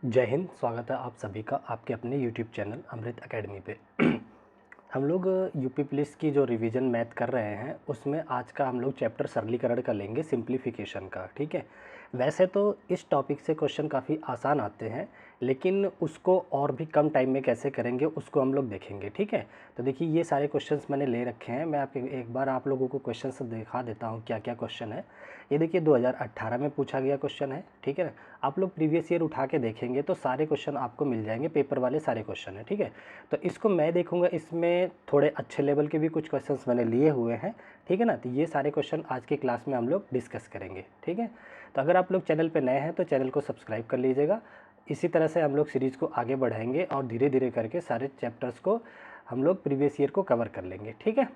जय हिंद। स्वागत है आप सभी का आपके अपने यूट्यूब चैनल अमृत एकेडमी पे। हम लोग यूपी पुलिस की जो रिवीजन मैथ कर रहे हैं उसमें आज का हम लोग चैप्टर सरलीकरण का लेंगे, सिंप्लीफिकेशन का। ठीक है, वैसे तो इस टॉपिक से क्वेश्चन काफ़ी आसान आते हैं, लेकिन उसको और भी कम टाइम में कैसे करेंगे उसको हम लोग देखेंगे। ठीक है, तो देखिए ये सारे क्वेश्चंस मैंने ले रखे हैं। मैं आपके एक बार आप लोगों को क्वेश्चंस दिखा देता हूँ क्या क्या क्वेश्चन है। ये देखिए 2018 में पूछा गया क्वेश्चन है। ठीक है ना, आप लोग प्रीवियस ईयर उठा के देखेंगे तो सारे क्वेश्चन आपको मिल जाएंगे, पेपर वाले सारे क्वेश्चन है। ठीक है, तो इसको मैं देखूंगा, इसमें थोड़े अच्छे लेवल के भी कुछ क्वेश्चंस मैंने लिए हुए हैं। ठीक है ना, तो ये सारे क्वेश्चन आज की क्लास में हम लोग डिस्कस करेंगे। ठीक है, तो अगर आप लोग चैनल पे नए हैं तो चैनल को सब्सक्राइब कर लीजिएगा। इसी तरह से हम लोग सीरीज़ को आगे बढ़ाएंगे और धीरे धीरे करके सारे चैप्टर्स को हम लोग प्रीवियस ईयर को कवर कर लेंगे। ठीक है,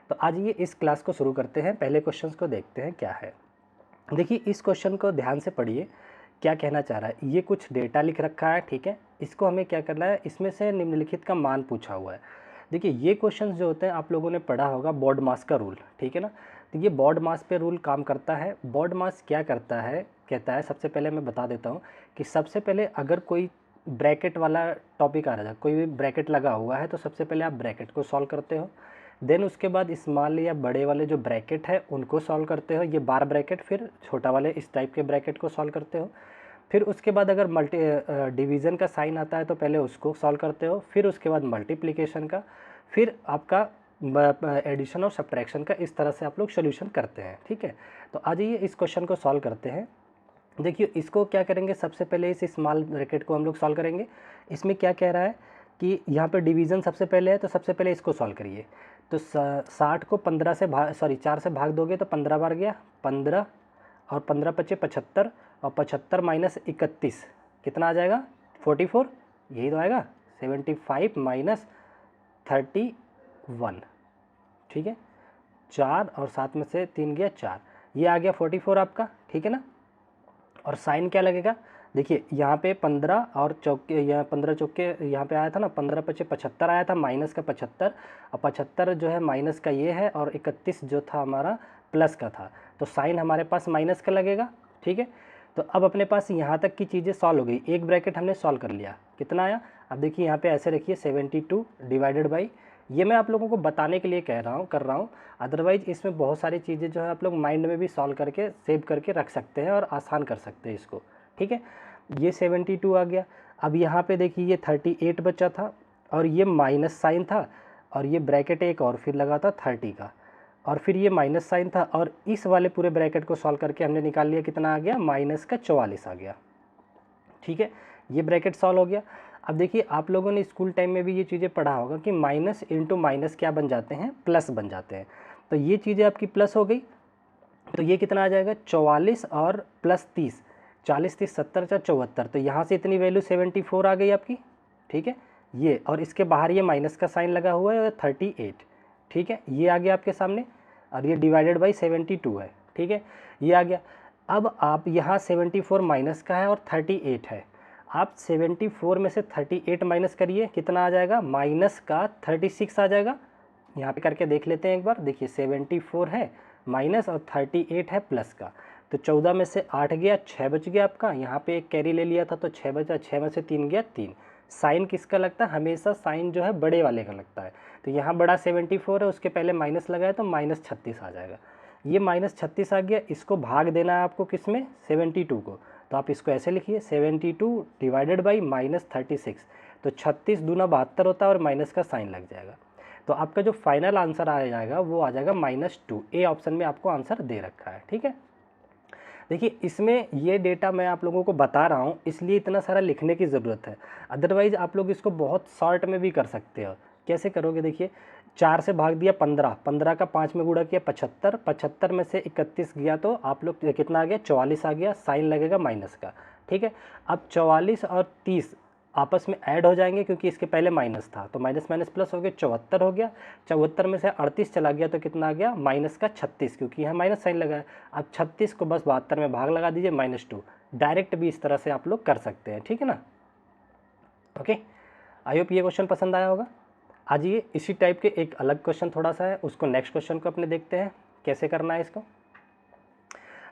तो आज ये इस क्लास को शुरू करते हैं। पहले क्वेश्चन को देखते हैं क्या है। देखिए इस क्वेश्चन को ध्यान से पढ़िए, क्या कहना चाह रहा है। ये कुछ डेटा लिख रखा है, ठीक है, इसको हमें क्या करना है, इसमें से निम्नलिखित का मान पूछा हुआ है। देखिए ये क्वेश्चंस जो होते हैं आप लोगों ने पढ़ा होगा बॉड मास का रूल। ठीक है ना, तो ये बॉड मास पे रूल काम करता है। बॉड मास क्या करता है, कहता है, सबसे पहले मैं बता देता हूँ कि सबसे पहले अगर कोई ब्रैकेट वाला टॉपिक आ रहा है, कोई भी ब्रैकेट लगा हुआ है, तो सबसे पहले आप ब्रैकेट को सॉल्व करते हो। देन उसके बाद स्मॉल या बड़े वाले जो ब्रैकेट है उनको सॉल्व करते हो, ये बार ब्रैकेट, फिर छोटा वाले इस टाइप के ब्रैकेट को सॉल्व करते हो। फिर उसके बाद अगर डिवीज़न का साइन आता है तो पहले उसको सॉल्व करते हो, फिर उसके बाद मल्टीप्लिकेशन का, फिर आपका एडिशन और सब्ट्रैक्शन का। इस तरह से आप लोग सोल्यूशन करते हैं। ठीक है, तो आ जाइए इस क्वेश्चन को सॉल्व करते हैं। देखिए इसको क्या करेंगे, सबसे पहले इस स्मॉल ब्रैकेट को हम लोग सॉल्व करेंगे। इसमें क्या कह रहा है कि यहाँ पे डिवीज़न सबसे पहले है, तो सबसे पहले इसको सॉल्व करिए। तो 60 को 15 से 4 से भाग दोगे तो 15 बार गया 15, और 15 पचे 75, और 75 माइनस 31 कितना आ जाएगा, 44। यही तो आएगा, 75 माइनस 31। ठीक है, 4 और 7 में से 3 गया 4, ये आ गया 44 आपका। ठीक है ना, और साइन क्या लगेगा, देखिए यहाँ पे 15 और चौके, यहाँ 15 चौके यहाँ पे आया था ना, 15 पचे 75 आया था, माइनस का 75, और 75 जो है माइनस का ये है, और 31 जो था हमारा प्लस का था, तो साइन हमारे पास माइनस का लगेगा। ठीक है, तो अब अपने पास यहाँ तक की चीज़ें सॉल्व हो गई। एक ब्रैकेट हमने सॉल्व कर लिया, कितना आया, अब देखिए यहाँ पे ऐसे रखिए 72 डिवाइडेड बाई, ये मैं आप लोगों को बताने के लिए कर रहा हूँ। अदरवाइज इसमें बहुत सारी चीज़ें जो है आप लोग माइंड में भी सॉल्व करके सेव करके रख सकते हैं और आसान कर सकते हैं इसको। ठीक है, ये 72 आ गया। अब यहाँ पे देखिए ये 38 बचा था, और ये माइनस साइन था, और ये ब्रैकेट एक और फिर लगा था 30 का, और फिर ये माइनस साइन था, और इस वाले पूरे ब्रैकेट को सॉल्व करके हमने निकाल लिया, कितना आ गया, माइनस का 44 आ गया। ठीक है, ये ब्रैकेट सॉल्व हो गया। अब देखिए आप लोगों ने स्कूल टाइम में भी ये चीज़ें पढ़ा होगा कि माइनस इंटू माइनस क्या बन जाते हैं, प्लस बन जाते हैं। तो ये चीज़ें आपकी प्लस हो गई, तो ये कितना आ जाएगा, 44 और प्लस 30, 40 30 70 74, तो यहाँ से इतनी वैल्यू 74 आ गई आपकी। ठीक है, ये और इसके बाहर ये माइनस का साइन लगा हुआ है, 38। ठीक है, ये आ गया आपके सामने, और ये डिवाइडेड बाई 72 है। ठीक है, ये आ गया। अब आप यहाँ 74 माइनस का है और 38 है, आप 74 में से 38 माइनस करिए, कितना आ जाएगा, माइनस का 36 आ जाएगा। यहाँ पे करके देख लेते हैं एक बार, देखिए 74 है माइनस और 38 है प्लस का, तो 14 में से 8 गया, 6 बच गया आपका। यहाँ पे एक कैरी ले लिया था तो 6 बचा, 6 में से 3 गया 3। साइन किसका लगता है, हमेशा साइन जो है बड़े वाले का लगता है। तो यहाँ बड़ा 74 है, उसके पहले माइनस लगाया तो माइनस 36 आ जाएगा। ये माइनस 36 आ गया, इसको भाग देना है आपको किस में, 72 को। तो आप इसको ऐसे लिखिए, 72 डिवाइडेड बाई माइनस 36, तो 36 दूना 72 होता है और माइनस का साइन लग जाएगा। तो आपका जो फाइनल आंसर आ जाएगा वो आ जाएगा -2। ए ऑप्शन में आपको आंसर दे रखा है। ठीक है, देखिए इसमें ये डेटा मैं आप लोगों को बता रहा हूँ इसलिए इतना सारा लिखने की ज़रूरत है, अदरवाइज़ आप लोग इसको बहुत शॉर्ट में भी कर सकते हो। कैसे करोगे, देखिए 4 से भाग दिया 15, 15 का 5 में गुणा किया 75, 75 में से 31 गया तो आप लोग कितना आ गया, 44 आ गया, साइन लगेगा माइनस का। ठीक है, अब 44 और 30 आपस में ऐड हो जाएंगे क्योंकि इसके पहले माइनस था, तो माइनस माइनस प्लस हो गया, 74 हो गया। 74 में से 38 चला गया तो कितना आ गया, माइनस का 36, क्योंकि यहाँ माइनस साइन लगा है। अब 36 को बस 72 में भाग लगा दीजिए, -2। डायरेक्ट भी इस तरह से आप लोग कर सकते हैं। ठीक है ना, ओके, आई होप ये क्वेश्चन पसंद आया होगा। आज ये इसी टाइप के एक अलग क्वेश्चन थोड़ा सा है, उसको नेक्स्ट क्वेश्चन को अपने देखते हैं कैसे करना है इसको।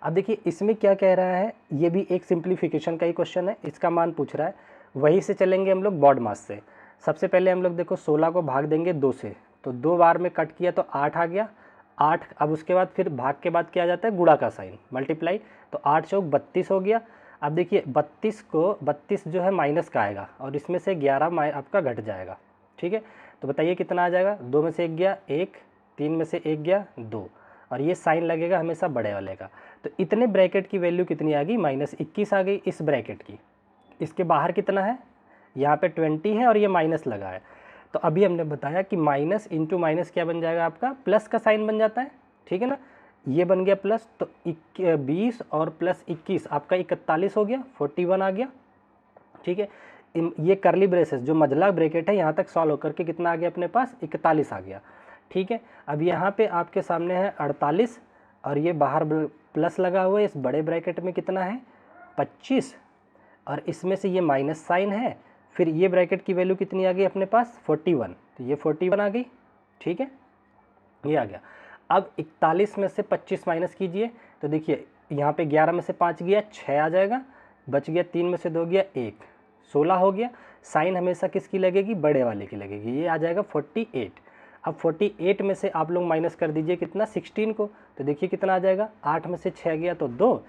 अब देखिए इसमें क्या कह रहा है, ये भी एक सिंप्लीफिकेशन का ही क्वेश्चन है, इसका मान पूछ रहा है। वहीं से चलेंगे हम लोग बॉड मास से। सबसे पहले हम लोग देखो 16 को भाग देंगे 2 से, तो 2 बार में कट किया तो 8 आ गया 8। अब उसके बाद फिर भाग के बाद क्या जाता है, गुणा का साइन, मल्टीप्लाई, तो 8 चौक 32 हो गया। अब देखिए 32 जो है माइनस का आएगा और इसमें से 11 आपका घट जाएगा, ठीक है। तो बताइए कितना आ जाएगा, 2 में से 1 गया 1, 3 में से 1 गया 2, और ये साइन लगेगा हमेशा बड़े वाले का। तो इतने ब्रैकेट की वैल्यू कितनी आ गई, -21 आ गई इस ब्रैकेट की। इसके बाहर कितना है, यहाँ पे 20 है और ये माइनस लगा है। तो अभी हमने बताया कि माइनस इंटू माइनस क्या बन जाएगा आपका, प्लस का साइन बन जाता है, ठीक है ना। ये बन गया प्लस, तो 20 और प्लस 21 आपका 41 हो गया, 41 आ गया, ठीक है। ये करली ब्रेसेस जो मझला ब्रैकेट है यहाँ तक सॉल्व होकर के कितना आ गया अपने पास, 41 आ गया, ठीक है। अब यहाँ पे आपके सामने है 48 और ये बाहर प्लस लगा हुआ है, इस बड़े ब्रैकेट में कितना है 25, और इसमें से ये माइनस साइन है। फिर ये ब्रैकेट की वैल्यू कितनी आ गई अपने पास 41, तो ये 41 आ गई, ठीक है, ये आ गया। अब 41 में से 25 माइनस कीजिए, तो देखिए यहाँ पे 11 में से 5 गया 6 आ जाएगा, बच गया 3 में से 2 गया 1, 16 हो गया। साइन हमेशा किसकी लगेगी, बड़े वाले की लगेगी, ये आ जाएगा 48। अब 48 में से आप लोग माइनस कर दीजिए कितना 16 को, तो देखिए कितना आ जाएगा, 8 में से 6 गया तो 2,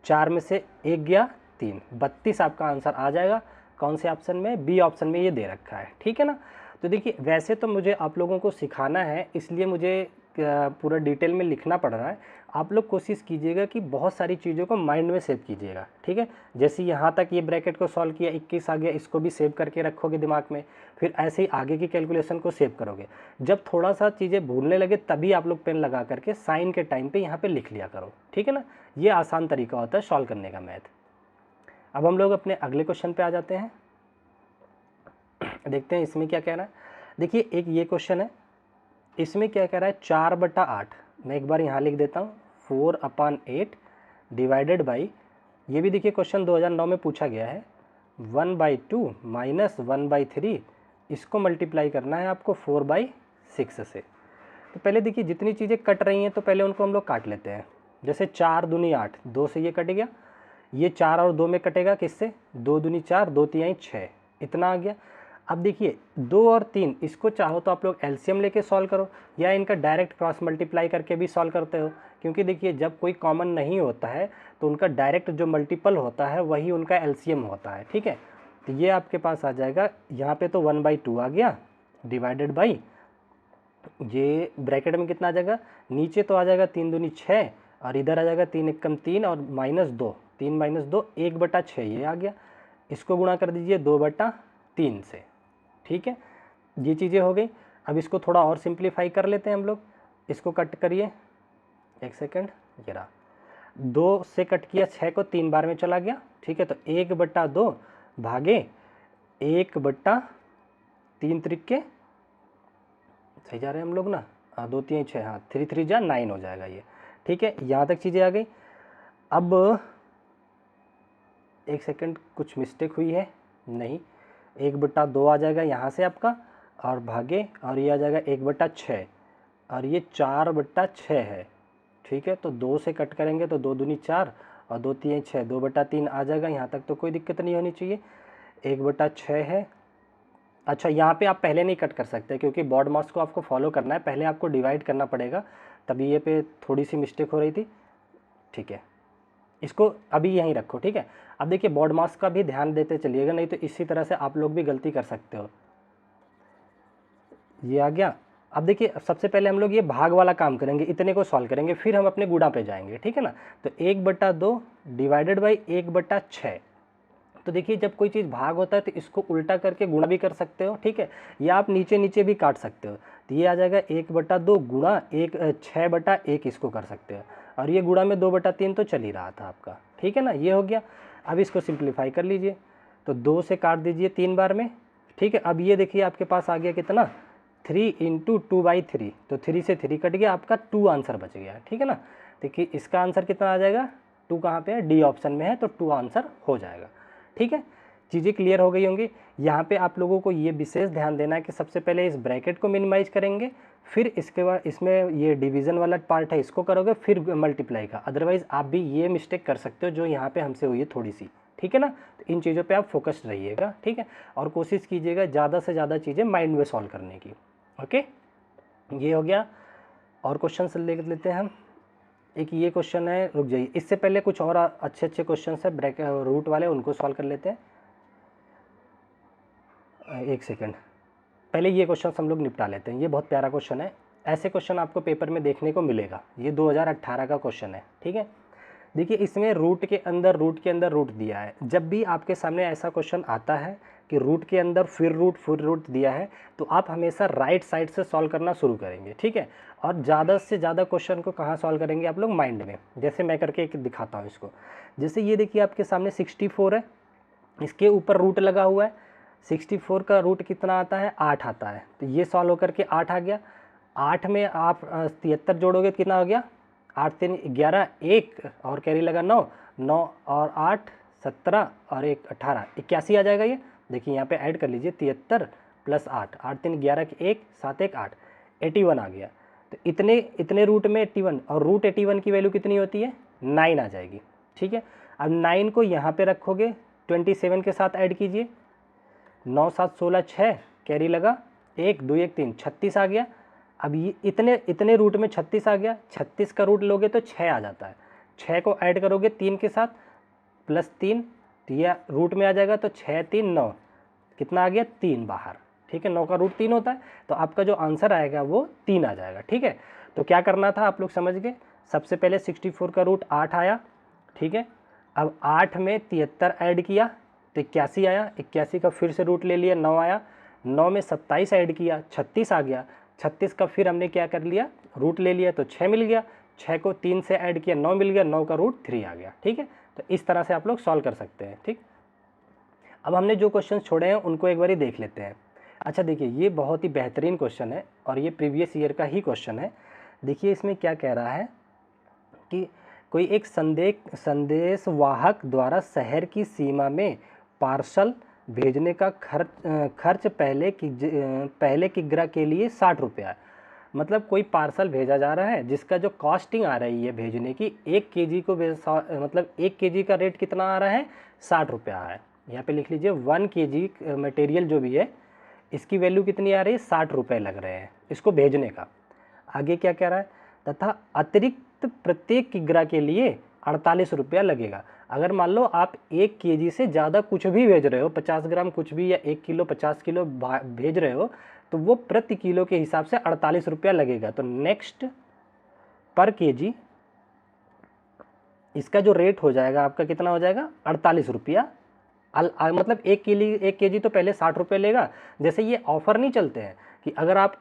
4 में से 1 गया 3, 32 आपका आंसर आ जाएगा। कौन से ऑप्शन में, बी ऑप्शन में ये दे रखा है, ठीक है ना। तो देखिए वैसे तो मुझे आप लोगों को सिखाना है, इसलिए मुझे पूरा डिटेल में लिखना पड़ रहा है। आप लोग कोशिश कीजिएगा कि बहुत सारी चीज़ों को माइंड में सेव कीजिएगा, ठीक है। जैसे यहाँ तक ये ब्रैकेट को सॉल्व किया 21 आ गया, इसको भी सेव करके रखोगे दिमाग में, फिर ऐसे ही आगे की कैलकुलेशन को सेव करोगे। जब थोड़ा सा चीज़ें भूलने लगे तभी आप लोग पेन लगा करके साइन के टाइम पे यहाँ पे लिख लिया करो, ठीक है ना। ये आसान तरीका होता है सॉल्व करने का मैथ। अब हम लोग अपने अगले क्वेश्चन पे आ जाते हैं, देखते हैं इसमें क्या कह रहा है। देखिए एक ये क्वेश्चन है, इसमें क्या कह रहा है 4/8, मैं एक बार यहाँ लिख देता हूँ 4/8 डिवाइडेड बाई, ये भी देखिए क्वेश्चन 2009 में पूछा गया है, 1/2 माइनस 1/3, इसको मल्टीप्लाई करना है आपको 4/6 से। तो पहले देखिए जितनी चीज़ें कट रही हैं तो पहले उनको हम लोग काट लेते हैं। जैसे 4 दूनी 8, 2 से ये कट गया, ये 4 और 2 में कटेगा किससे, 2 दूनी 4, 2 तिहाई 6, इतना आ गया। अब देखिए 2 और 3, इसको चाहो तो आप लोग एलसीएम लेके सॉल्व करो या इनका डायरेक्ट क्रॉस मल्टीप्लाई करके भी सॉल्व करते हो, क्योंकि देखिए जब कोई कॉमन नहीं होता है तो उनका डायरेक्ट जो मल्टीपल होता है वही उनका एलसीएम होता है, ठीक है। तो ये आपके पास आ जाएगा, यहाँ पे तो 1/2 आ गया डिवाइडेड बाई, ये ब्रैकेट में कितना आ जाएगा, नीचे तो आ जाएगा 3 दूनी 6 और इधर आ जाएगा 3 एकम 3 और -2, 3 - 2 1/6 ये आ गया। इसको गुणा कर दीजिए 2/3 से, ठीक है, ये चीज़ें हो गई। अब इसको थोड़ा और सिंप्लीफाई कर लेते हैं हम लोग, इसको कट करिए, एक सेकंड, ये रहा, 2 से कट किया 6 को 3 बार में चला गया, ठीक है। तो 1/2 भागे 1/3 त्रिके, सही जा रहे हैं हम लोग ना, 2 3 6, हाँ 3 3 जा 9 हो जाएगा ये, ठीक है। यहाँ तक चीज़ें आ गई। अब एक सेकंड, कुछ मिस्टेक हुई है, नहीं, 1/2 आ जाएगा यहाँ से आपका, और भागे, और ये आ जाएगा 1/6 और ये 4/6 है, ठीक है। तो 2 से कट करेंगे तो 2 दूनी 4 और 2 तिहाई 6, 2/3 आ जाएगा, यहाँ तक तो कोई दिक्कत नहीं होनी चाहिए। 1/6 है, अच्छा यहाँ पे आप पहले नहीं कट कर सकते क्योंकि बॉड मास को आपको फॉलो करना है, पहले आपको डिवाइड करना पड़ेगा, तभी ये पे थोड़ी सी मिस्टेक हो रही थी, ठीक है। इसको अभी यहीं रखो, ठीक है। अब देखिए बॉड मास का भी ध्यान देते चलिएगा, नहीं तो इसी तरह से आप लोग भी गलती कर सकते हो। ये आ गया। अब देखिए सबसे पहले हम लोग ये भाग वाला काम करेंगे, इतने को सॉल्व करेंगे, फिर हम अपने गुणा पे जाएंगे, ठीक है ना। तो 1/2 डिवाइडेड बाई 1/6। तो देखिए जब कोई चीज़ भाग होता है तो इसको उल्टा करके गुणा भी कर सकते हो, ठीक है, या आप नीचे नीचे भी काट सकते हो। तो ये आ जाएगा 1/2 गुणा 6/1, इसको कर सकते हो, और ये गुणा में 2/3 तो चल ही रहा था आपका, ठीक है ना, ये हो गया। अब इसको सिंप्लीफाई कर लीजिए, तो 2 से काट दीजिए 3 बार में, ठीक है। अब ये देखिए आपके पास आ गया कितना, 3 × 2/3, तो 3 से 3 कट गया, आपका 2 आंसर बच गया, ठीक है ना। देखिए इसका आंसर कितना आ जाएगा, 2 कहाँ पे है, डी ऑप्शन में है, तो 2 आंसर हो जाएगा, ठीक है। चीज़ें क्लियर हो गई होंगी। यहाँ पे आप लोगों को ये विशेष ध्यान देना है कि सबसे पहले इस ब्रैकेट को मिनिमाइज करेंगे, फिर इसके बाद इसमें ये डिवीज़न वाला पार्ट है इसको करोगे, फिर मल्टीप्लाई का। अदरवाइज़ आप भी ये मिस्टेक कर सकते हो जो यहाँ पे हमसे हुई है थोड़ी सी, ठीक है ना। तो इन चीज़ों पे आप फोकस्ड रहिएगा, ठीक है, और कोशिश कीजिएगा ज़्यादा से ज़्यादा चीज़ें माइंड में सॉल्व करने की। ओके, ये हो गया। और क्वेश्चन ले लेते हैं हम। एक ये क्वेश्चन है, रुक जाइए, इससे पहले कुछ और अच्छे अच्छे क्वेश्चन है ब्रैकेट रूट वाले, उनको सॉल्व कर लेते हैं। एक सेकेंड, पहले ये क्वेश्चन हम लोग निपटा लेते हैं। ये बहुत प्यारा क्वेश्चन है, ऐसे क्वेश्चन आपको पेपर में देखने को मिलेगा। ये 2018 का क्वेश्चन है, ठीक है। देखिए इसमें रूट के अंदर रूट दिया है। जब भी आपके सामने ऐसा क्वेश्चन आता है कि रूट के अंदर फिर रूट दिया है, तो आप हमेशा राइट साइड से सॉल्व करना शुरू करेंगे, ठीक है। और ज़्यादा से ज़्यादा क्वेश्चन को कहाँ सॉल्व करेंगे आप लोग, माइंड में। जैसे मैं करके एक दिखाता हूँ इसको। जैसे ये देखिए आपके सामने 64 है, इसके ऊपर रूट लगा हुआ है। 64 का रूट कितना आता है, 8 आता है। तो ये सॉल्व होकर के 8 आ गया। 8 में आप 73 जोड़ोगे कितना हो गया, 8 3 11, 1 और कैरी लगा 9, 9 और 8 17 और 1 18, 81 आ जाएगा। ये देखिए यहाँ पे ऐड कर लीजिए, 73 प्लस 8, 8 3 11 1 7 1 8, 81 आ गया। तो इतने रूट में 81, और रूट 81 की वैल्यू कितनी होती है, 9 आ जाएगी, ठीक है। अब 9 को यहाँ पे रखोगे, 27 के साथ ऐड कीजिए, 9 7 16 6, कैरी लगा 1 2 1 3, 36 आ गया। अब ये इतने रूट में 36 आ गया। 36 का रूट लोगे तो 6 आ जाता है। 6 को ऐड करोगे 3 के साथ, प्लस 3, तो ये रूट में आ जाएगा। तो 6 3 9, कितना आ गया, 3 बाहर, ठीक है। 9 का रूट 3 होता है, तो आपका जो आंसर आएगा वो 3 आ जाएगा, ठीक है। तो क्या करना था आप लोग समझ गए। सबसे पहले 64 का रूट 8 आया, ठीक है। अब 8 में 73 ऐड किया तो 81 आया। 81 का फिर से रूट ले लिया, 9 आया। 9 में 27 ऐड किया, 36 आ गया। 36 का फिर हमने क्या कर लिया, रूट ले लिया, तो 6 मिल गया। 6 को 3 से ऐड किया, 9 मिल गया। 9 का रूट 3 आ गया, ठीक है। तो इस तरह से आप लोग सॉल्व कर सकते हैं, ठीक। अब हमने जो क्वेश्चन छोड़े हैं उनको एक बार देख लेते हैं। अच्छा देखिए, ये बहुत ही बेहतरीन क्वेश्चन है और ये प्रीवियस ईयर का ही क्वेश्चन है। देखिए इसमें क्या कह रहा है कि कोई एक संदेश वाहक द्वारा शहर की सीमा में पार्सल भेजने का खर्च पहले किग्रा के लिए 60 रुपया है। मतलब कोई पार्सल भेजा जा रहा है जिसका जो कॉस्टिंग आ रही है भेजने की, 1 केजी को मतलब 1 केजी का रेट कितना आ रहा है, 60 रुपया है। यहाँ पे लिख लीजिए 1 केजी मटेरियल जो भी है इसकी वैल्यू कितनी आ रही है, 60 रुपये लग रहे हैं इसको भेजने का। आगे क्या कह रहा है, तथा अतिरिक्त प्रत्येक किग्रा के लिए 48 रुपया लगेगा। अगर मान लो आप 1 केजी से ज़्यादा कुछ भी भेज रहे हो, 50 ग्राम कुछ भी या 1 किलो 50 किलो भेज रहे हो, तो वो प्रति किलो के हिसाब से 48 रुपया लगेगा। तो नेक्स्ट पर केजी इसका जो रेट हो जाएगा आपका कितना हो जाएगा, 48 रुपया। मतलब 1 केजी तो पहले 60 रुपये लेगा। जैसे ये ऑफर नहीं चलते हैं कि अगर आप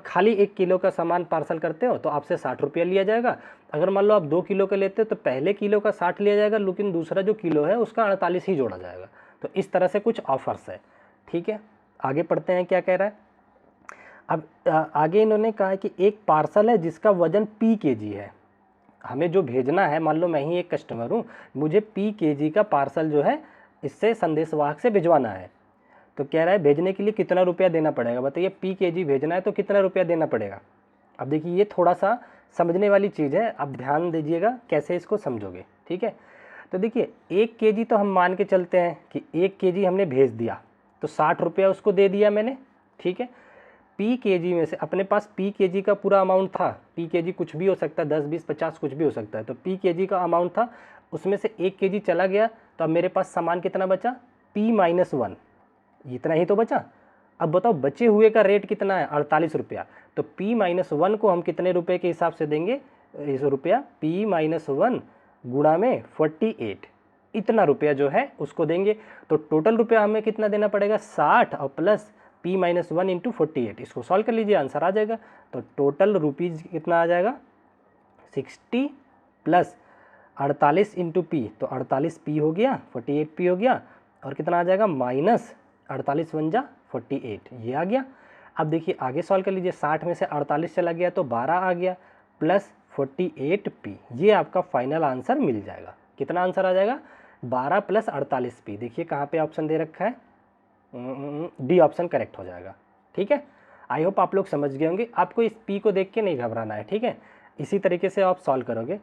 खाली 1 किलो का सामान पार्सल करते हो तो आपसे 60 रुपया लिया जाएगा। अगर मान लो आप 2 किलो का लेते हो तो पहले किलो का 60 लिया जाएगा, लेकिन दूसरा जो किलो है उसका 48 ही जोड़ा जाएगा। तो इस तरह से कुछ ऑफर्स है, ठीक है। आगे पढ़ते हैं क्या कह रहा है। अब आगे इन्होंने कहा है कि एक पार्सल है जिसका वजन P केजी है। हमें जो भेजना है, मान लो मैं ही एक कस्टमर हूँ, मुझे P केजी का पार्सल जो है इससे संदेशवाहक से भिजवाना है। तो कह रहा है भेजने के लिए कितना रुपया देना पड़ेगा, बताइए। P केजी भेजना है तो कितना रुपया देना पड़ेगा। अब देखिए ये थोड़ा सा समझने वाली चीज़ है, अब ध्यान दीजिएगा कैसे इसको समझोगे, ठीक है। तो देखिए 1 केजी तो हम मान के चलते हैं कि 1 केजी हमने भेज दिया तो 60 रुपया उसको दे दिया मैंने, ठीक है। P केजी में से अपने पास P केजी का पूरा अमाउंट था। P केजी कुछ भी हो सकता है, 10 20 50 कुछ भी हो सकता है। तो P केजी का अमाउंट था, उसमें से 1 केजी चला गया, तो अब मेरे पास सामान कितना बचा, P-1, इतना ही तो बचा। अब बताओ बचे हुए का रेट कितना है, 48 रुपया। तो P-1 को हम कितने रुपए के हिसाब से देंगे, इस रुपया P-1 गुणा में 48, इतना रुपया जो है उसको देंगे। तो टोटल रुपया हमें कितना देना पड़ेगा, 60 और प्लस P-1 इंटू 48। इसको सॉल्व कर लीजिए, आंसर आ जाएगा। तो टोटल रुपीज़ कितना आ जाएगा, 60 प्लस 48 इंटू P, तो 48 P हो गया, 48 P हो गया, और कितना आ जाएगा माइनस 48 वन जा 48, ये आ गया। अब देखिए आगे सॉल्व कर लीजिए, 60 में से 48 चला गया तो 12 आ गया, प्लस 48 P, ये आपका फाइनल आंसर मिल जाएगा। कितना आंसर आ जाएगा, 12 + 48p। देखिए कहाँ पे ऑप्शन दे रखा है, डी ऑप्शन करेक्ट हो जाएगा। ठीक है, आई होप आप लोग समझ गए होंगे। आपको इस p को देख के नहीं घबराना है, ठीक है। इसी तरीके से आप सॉल्व करोगे।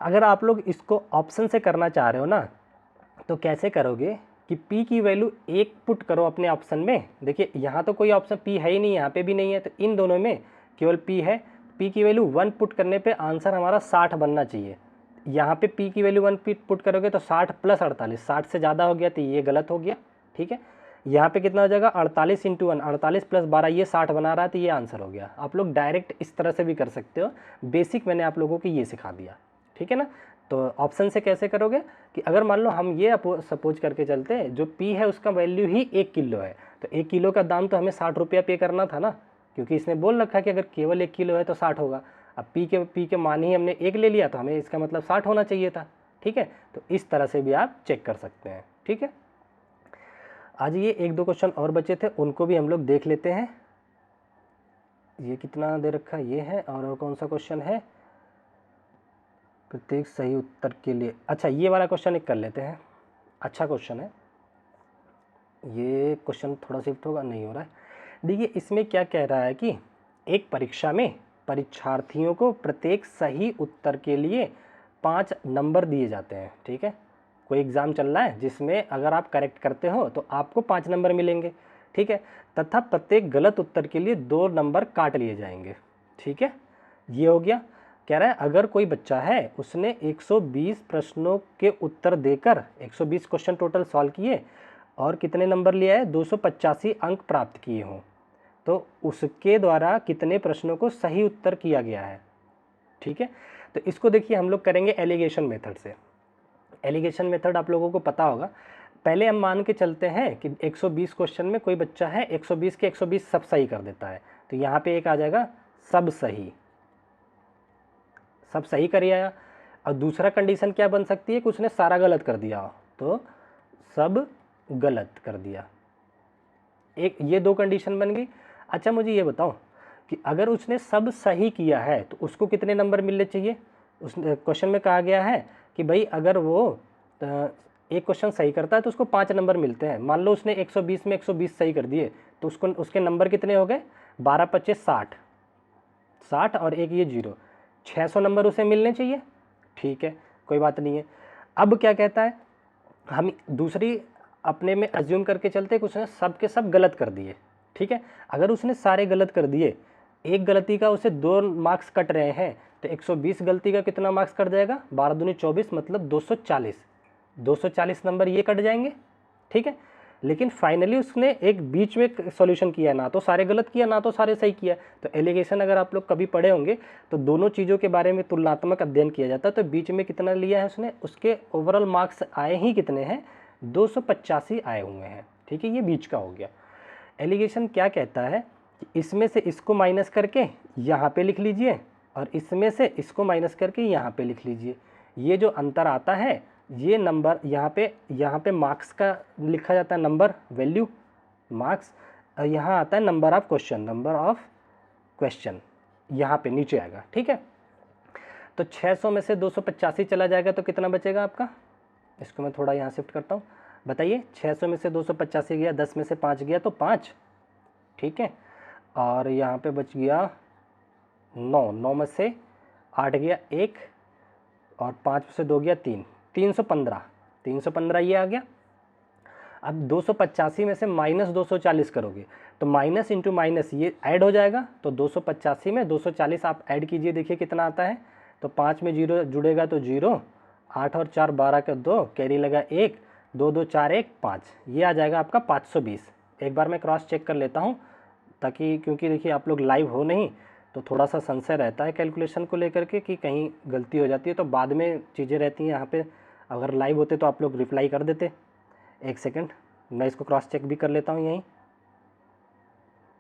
अगर आप लोग इसको ऑप्शन से करना चाह रहे हो ना, तो कैसे करोगे कि p की वैल्यू 1 पुट करो अपने ऑप्शन में। देखिए यहाँ तो कोई ऑप्शन p है ही नहीं, यहाँ पे भी नहीं है, तो इन दोनों में केवल p है। p की वैल्यू 1 पुट करने पे आंसर हमारा 60 बनना चाहिए। यहाँ पे p की वैल्यू 1 पुट करोगे तो 60 + 48, 60 से ज़्यादा हो गया तो ये गलत हो गया। ठीक है, यहाँ पे कितना हो जाएगा, 48 × 1, 48 + 12, ये 60 बना रहा है, तो ये आंसर हो गया। आप लोग डायरेक्ट इस तरह से भी कर सकते हो, बेसिक मैंने आप लोगों को ये सिखा दिया। ठीक है ना। तो ऑप्शन से कैसे करोगे कि अगर मान लो हम ये सपोज करके चलते हैं, जो p है उसका वैल्यू ही 1 किलो है, तो 1 किलो का दाम तो हमें 60 रुपया पे करना था ना, क्योंकि इसने बोल रखा है कि अगर केवल 1 किलो है तो 60 होगा। अब p के मान ही हमने 1 ले लिया, तो हमें इसका मतलब 60 होना चाहिए था। ठीक है, तो इस तरह से भी आप चेक कर सकते हैं। ठीक है, आज ये 1-2 क्वेश्चन और बचे थे, उनको भी हम लोग देख लेते हैं। ये कितना दे रखा है, ये है, और कौन सा क्वेश्चन है, प्रत्येक सही उत्तर के लिए। अच्छा, ये वाला क्वेश्चन एक कर लेते हैं, अच्छा क्वेश्चन है ये। क्वेश्चन थोड़ा शिफ्ट होगा, नहीं हो रहा है। देखिए इसमें क्या कह रहा है कि एक परीक्षा में परीक्षार्थियों को प्रत्येक सही उत्तर के लिए 5 नंबर दिए जाते हैं। ठीक है, कोई एग्ज़ाम चल रहा है जिसमें अगर आप करेक्ट करते हो तो आपको 5 नंबर मिलेंगे। ठीक है, तथा प्रत्येक गलत उत्तर के लिए 2 नंबर काट लिए जाएंगे। ठीक है, ये हो गया। कह रहा है अगर कोई बच्चा है, उसने 120 प्रश्नों के उत्तर देकर 120 क्वेश्चन टोटल सॉल्व किए और कितने नंबर लिए है, 285 अंक प्राप्त किए हों, तो उसके द्वारा कितने प्रश्नों को सही उत्तर किया गया है। ठीक है, तो इसको देखिए हम लोग करेंगे एलिगेशन मेथड से। एलिगेशन मेथड आप लोगों को पता होगा। पहले हम मान के चलते हैं कि 120 क्वेश्चन में कोई बच्चा है 120 के 120 सब सही कर देता है, तो यहाँ पे एक आ जाएगा सब सही, सब सही कर आया। और दूसरा कंडीशन क्या बन सकती है कि उसने सारा गलत कर दिया, तो सब गलत कर दिया। एक ये 2 कंडीशन बन गई। अच्छा मुझे ये बताओ कि अगर उसने सब सही किया है तो उसको कितने नंबर मिलने चाहिए। उस क्वेश्चन में कहा गया है कि भाई अगर वो एक क्वेश्चन सही करता है तो उसको 5 नंबर मिलते हैं। मान लो उसने 120 में 120 सही कर दिए, तो उसको उसके नंबर कितने हो गए, 12 × 25 60, 60 और एक ये 0, 600 नंबर उसे मिलने चाहिए। ठीक है, कोई बात नहीं है। अब क्या कहता है, हम दूसरी अपने में अज्यूम करके चलते हैं कि उसने सब के सब गलत कर दिए। ठीक है, अगर उसने सारे गलत कर दिए, एक गलती का उसे 2 मार्क्स कट रहे हैं, तो 120 गलती का कितना मार्क्स कट जाएगा, 12 दूनी 24, मतलब 240 नंबर ये कट जाएंगे। ठीक है, लेकिन फाइनली उसने एक बीच में सॉल्यूशन किया, ना तो सारे गलत किया ना तो सारे सही किया। तो एलिगेशन अगर आप लोग कभी पढ़े होंगे तो दोनों चीज़ों के बारे में तुलनात्मक अध्ययन किया जाता है। तो बीच में कितना लिया है उसने, उसके ओवरऑल मार्क्स आए ही कितने हैं, 285 आए हुए हैं। ठीक है, ये बीच का हो गया। एलिगेशन क्या कहता है कि इसमें से इसको माइनस करके यहाँ पे लिख लीजिए और इसमें से इसको माइनस करके यहाँ पे लिख लीजिए। ये जो अंतर आता है, ये नंबर यहाँ पे मार्क्स का लिखा जाता है, नंबर वैल्यू मार्क्स, और यहाँ आता है नंबर ऑफ क्वेश्चन, यहाँ पे नीचे आएगा। ठीक है, तो 600 में से 285 चला जाएगा तो कितना बचेगा आपका, इसको मैं थोड़ा यहाँ शिफ्ट करता हूँ। बताइए, 600 में से 285 गया, 10 में से 5 गया तो 5। ठीक है, और यहाँ पे बच गया 9, 9 में से 8 गया 1, और 5 में से 2 गया 3, 315 ये आ गया। अब 285 में से माइनस 240 करोगे तो माइनस इंटू माइनस ये ऐड हो जाएगा, तो 285 में 240 आप ऐड कीजिए, देखिए कितना आता है। तो 5 में 0 जुड़ेगा तो 0, 8 और 4 12 का 2, कैरी लगा 1, 2 2 4 1 5, ये आ जाएगा आपका 520। एक बार मैं क्रॉस चेक कर लेता हूँ, ताकि क्योंकि देखिए आप लोग लाइव हो नहीं तो थोड़ा सा संशय रहता है कैलकुलेशन को लेकर के कि कहीं गलती हो जाती है, तो बाद में चीज़ें रहती हैं यहाँ पे। अगर लाइव होते तो आप लोग रिप्लाई कर देते। एक सेकंड, मैं इसको क्रॉस चेक भी कर लेता हूँ यहीं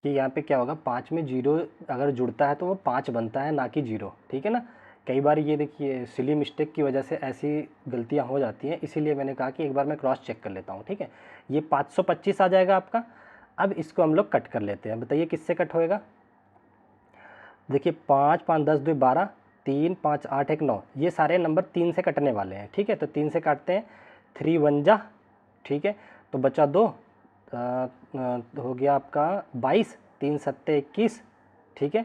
कि यहाँ पे क्या होगा, 5 में 0 अगर जुड़ता है तो वो 5 बनता है, ना कि 0। ठीक है ना, कई बार ये देखिए सिली मिस्टेक की वजह से ऐसी गलतियाँ हो जाती हैं, इसीलिए मैंने कहा कि एक बार मैं क्रॉस चेक कर लेता हूँ। ठीक है, ये 525 आ जाएगा आपका। अब इसको हम लोग कट कर लेते हैं, बताइए किससे कट होएगा। देखिए 5 5 10 2 12, 3 5 8 1 9, ये सारे नंबर 3 से कटने वाले हैं। ठीक है, तो 3 से काटते हैं, 3 1 जा, ठीक है, तो बचा 2, हो गया आपका 22, 3 7 21, ठीक है,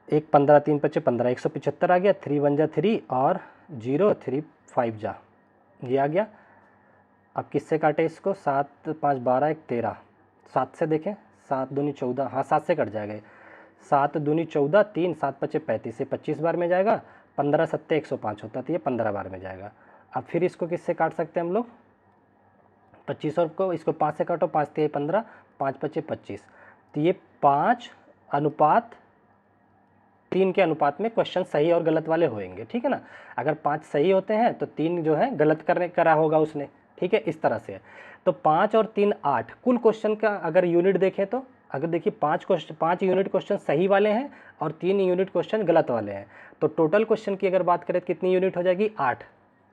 1 15 3 5 15, 175 आ गया। 3 1 जा 3 और 0 3 5 जा, ये आ गया। अब किससे काटे इसको, 7 5 12 1 13, 7 से देखें, 7 दूनी 14, हाँ 7 से कट जाएगा, 7 दूनी 14, 3 7 5 35, ये 25 बार में जाएगा। 15 7 105 होता, तो ये 15 बार में जाएगा। अब फिर इसको किससे काट सकते हैं हम लोग, 25 और को इसको 5 से काटो, 5 3 15, 5 5 25, तो ये 5:3 के अनुपात में क्वेश्चन सही और गलत वाले होंगे, ठीक है ना। अगर 5 सही होते हैं तो 3 जो है गलत करा होगा उसने, ठीक है, इस तरह से। तो 5 और 3 8, कुल क्वेश्चन का अगर यूनिट देखें तो अगर देखिए 5 यूनिट क्वेश्चन सही वाले हैं और 3 यूनिट क्वेश्चन गलत वाले हैं, तो टोटल क्वेश्चन की अगर बात करें तो कितनी यूनिट हो जाएगी, 8।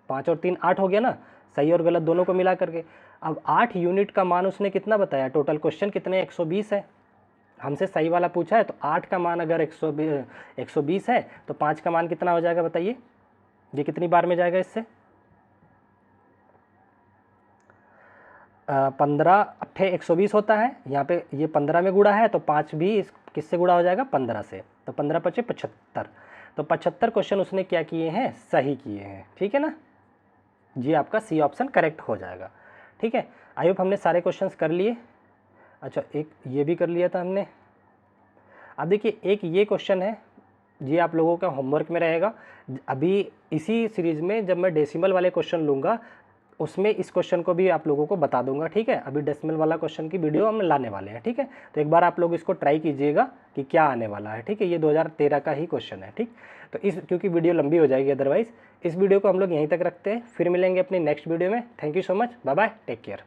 5 और 3 8 हो गया ना, सही और गलत दोनों को मिला करके। अब 8 यूनिट का मान उसने कितना बताया, टोटल क्वेश्चन कितने 120 है, हमसे सही वाला पूछा है, तो 8 का मान अगर 120 है तो 5 का मान कितना हो जाएगा बताइए, ये कितनी बार में जाएगा इससे, 15 8 120 होता है, यहाँ पे ये 15 में गुड़ा है, तो 5 भी इस किससे गुड़ा हो जाएगा, 15 से, तो 15 5 75, तो 75 क्वेश्चन उसने क्या किए हैं, सही किए हैं, ठीक है ना। जी आपका सी ऑप्शन करेक्ट हो जाएगा, ठीक है। आई होप हमने सारे क्वेश्चंस कर लिए। अच्छा एक ये भी कर लिया था हमने। अब देखिए एक ये क्वेश्चन है, ये आप लोगों का होमवर्क में रहेगा। अभी इसी सीरीज़ में जब मैं डेसिमल वाले क्वेश्चन लूँगा उसमें इस क्वेश्चन को भी आप लोगों को बता दूंगा, ठीक है। अभी डेसिमल वाला क्वेश्चन की वीडियो हम लाने वाले हैं, ठीक है। तो एक बार आप लोग इसको ट्राई कीजिएगा कि क्या आने वाला है, ठीक है। ये 2013 का ही क्वेश्चन है, ठीक। तो इस क्योंकि वीडियो लंबी हो जाएगी अदरवाइज़, इस वीडियो को हम लोग यहीं तक रखते हैं, फिर मिलेंगे अपनी नेक्स्ट वीडियो में। Thank you so much, bye bye, take care.